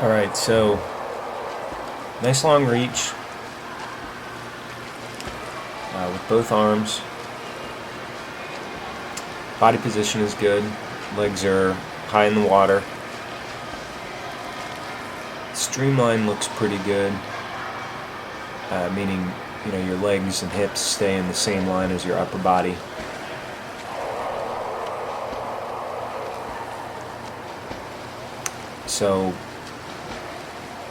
Alright, so nice long reach with both arms. Body position is good. Legs are high in the water. Streamline looks pretty good, meaning your legs and hips stay in the same line as your upper body. So,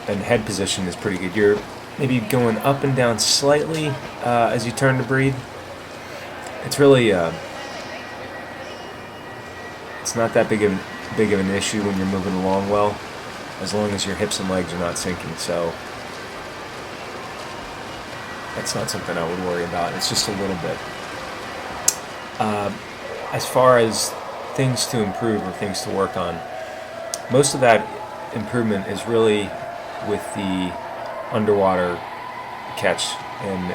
and head position is pretty good. You're maybe going up and down slightly as you turn to breathe. It's really it's not that big of an issue when you're moving along well, as long as your hips and legs are not sinking. So that's not something I would worry about. It's just a little bit. As far as things to improve or things to work on, most of that improvement is really with the underwater catch, and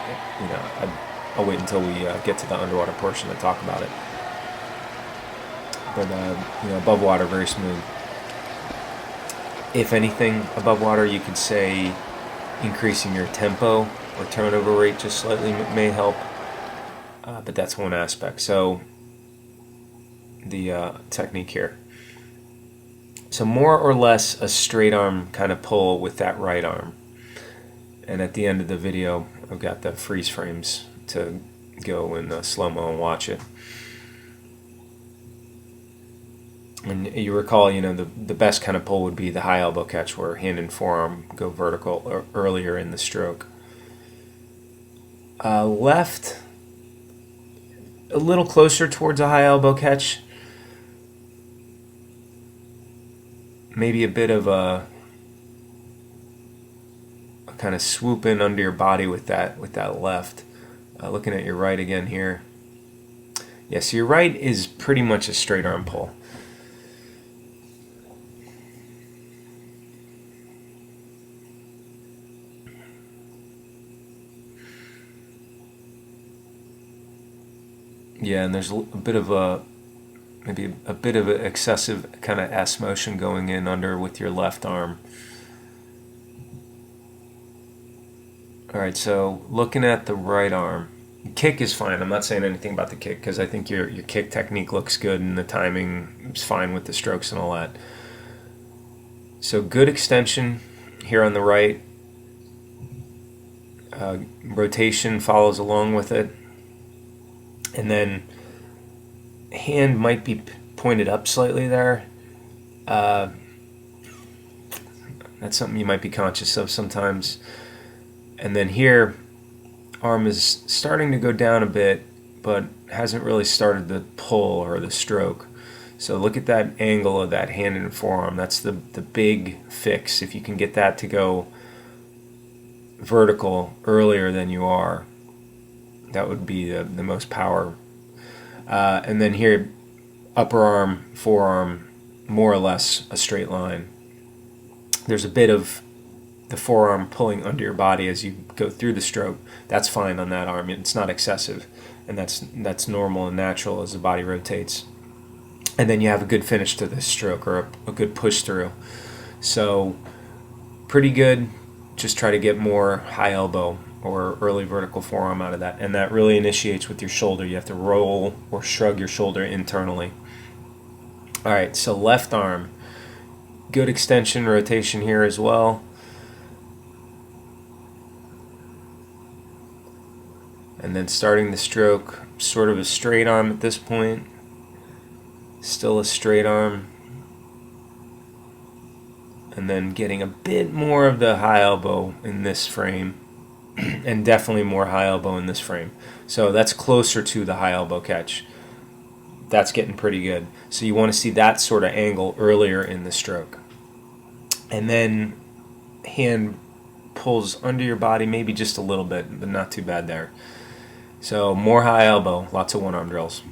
I'll wait until we get to the underwater portion to talk about it. But above water, very smooth. If anything, above water, you could say increasing your tempo or turnover rate just slightly may help, but that's one aspect. So the technique here. So more or less a straight arm kind of pull with that right arm. And at the end of the video, I've got the freeze frames to go in slow-mo and watch it. And you recall, the best kind of pull would be the high elbow catch, where hand and forearm go vertical earlier in the stroke. Left, a little closer towards a high elbow catch. Maybe a bit of a kind of swoop in under your body with that left. Looking at your right again here. Yeah, so your right is pretty much a straight arm pull. Yeah, and there's a bit of maybe a bit of an excessive kind of S motion going in under with your left arm. Alright, so looking at the right arm, kick is fine. I'm not saying anything about the kick because I think your kick technique looks good and the timing is fine with the strokes and all that. So good extension here on the right. Rotation follows along with it. And then hand might be pointed up slightly there. That's something you might be conscious of sometimes. And then here, arm is starting to go down a bit, but hasn't really started the pull or the stroke. So look at that angle of that hand and forearm. That's the big fix. If you can get that to go vertical earlier than you are, that would be the most power. And then here, upper arm, forearm, more or less a straight line. There's a bit of the forearm pulling under your body as you go through the stroke. That's fine on that arm. It's not excessive, and that's normal and natural as the body rotates. And then you have a good finish to this stroke, or a good push through. So pretty good. Just try to get more high elbow or early vertical forearm out of that, and that really initiates with your shoulder. You have to roll or shrug your shoulder internally. Alright, so left arm, good extension, rotation here as well. And then starting the stroke, sort of a straight arm at this point, still a straight arm, and then getting a bit more of the high elbow in this frame, and definitely more high elbow in this frame. So that's closer to the high elbow catch. That's getting pretty good. So you want to see that sort of angle earlier in the stroke. And then hand pulls under your body, maybe just a little bit, but not too bad there. So more high elbow, lots of one-arm drills.